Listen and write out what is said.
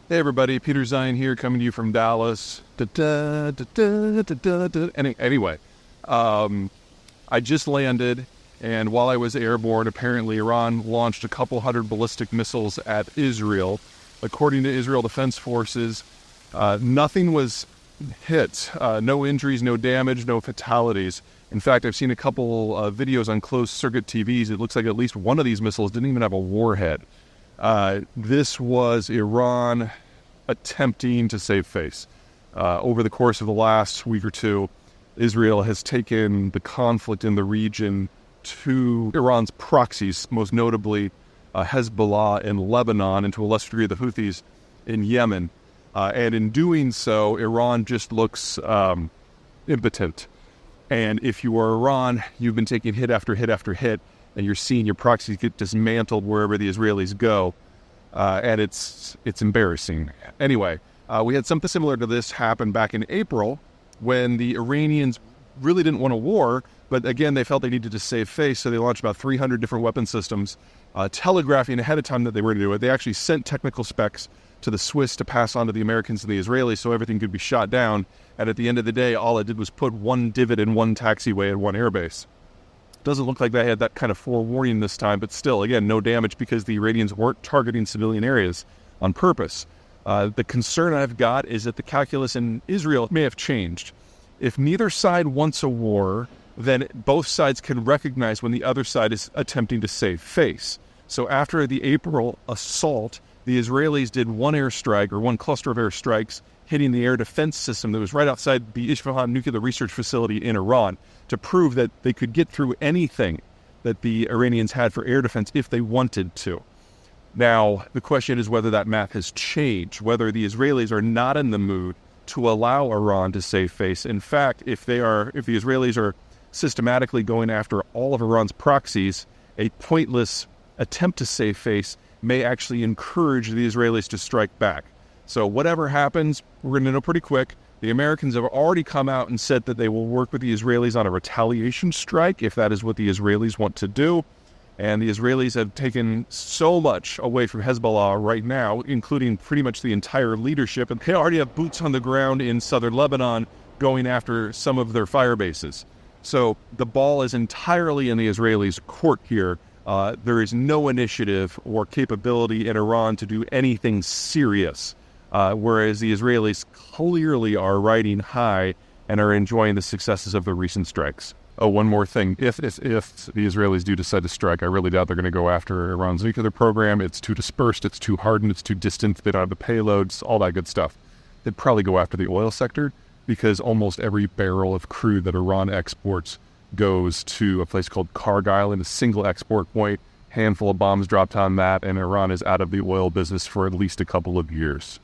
Hey everybody, Peter Zeihan here, coming to you from Dallas. Anyway, I just landed, and while I was airborne, apparently Iran launched a couple hundred ballistic missiles at Israel. According to Israel Defense Forces, nothing was hit. No injuries, no damage, no fatalities. In fact, I've seen a couple videos on closed-circuit TVs. It looks like at least one of these missiles didn't even have a warhead. This was Iran attempting to save face. Over the course of the last week or two, Israel has taken the conflict in the region to Iran's proxies, most notably Hezbollah in Lebanon, and to a lesser degree the Houthis in Yemen. And in doing so, Iran just looks impotent. And if you are Iran, you've been taking hit after hit after hit, and you're seeing your proxies get dismantled wherever the Israelis go. And it's embarrassing. Anyway, we had something similar to this happen back in April when the Iranians really didn't want a war, but again, they felt they needed to save face, so they launched about 300 different weapon systems, telegraphing ahead of time that they were going to do it. They actually sent technical specs to the Swiss to pass on to the Americans and the Israelis so everything could be shot down. And at the end of the day, all it did was put one divot in one taxiway at one airbase. Doesn't look like they had that kind of forewarning this time, but still, again, no damage because the Iranians weren't targeting civilian areas on purpose. The concern I've got is that the calculus in Israel may have changed. If neither side wants a war, then both sides can recognize when the other side is attempting to save face. So after the April assault, the Israelis did one airstrike or one cluster of airstrikes hitting the air defense system that was right outside the Isfahan nuclear research facility in Iran to prove that they could get through anything that the Iranians had for air defense if they wanted to. Now, the question is whether that math has changed, whether the Israelis are not in the mood to allow Iran to save face. In fact, if the Israelis are systematically going after all of Iran's proxies, a pointless attempt to save face may actually encourage the Israelis to strike back. So whatever happens, we're going to know pretty quick. The Americans have already come out and said that they will work with the Israelis on a retaliation strike if that is what the Israelis want to do. And the Israelis have taken so much away from Hezbollah right now, including pretty much the entire leadership. And they already have boots on the ground in southern Lebanon going after some of their fire bases. So the ball is entirely in the Israelis' court here. There is no initiative or capability in Iran to do anything serious. Whereas the Israelis clearly are riding high and are enjoying the successes of their recent strikes. Oh, one more thing. If the Israelis do decide to strike, I really doubt they're going to go after Iran's nuclear program. It's too dispersed, it's too hardened, it's too distant, they don't have the payloads, all that good stuff. They'd probably go after the oil sector because almost every barrel of crude that Iran exports goes to a place called Kargil in a single export point. Handful of bombs dropped on that, and Iran is out of the oil business for at least a couple of years.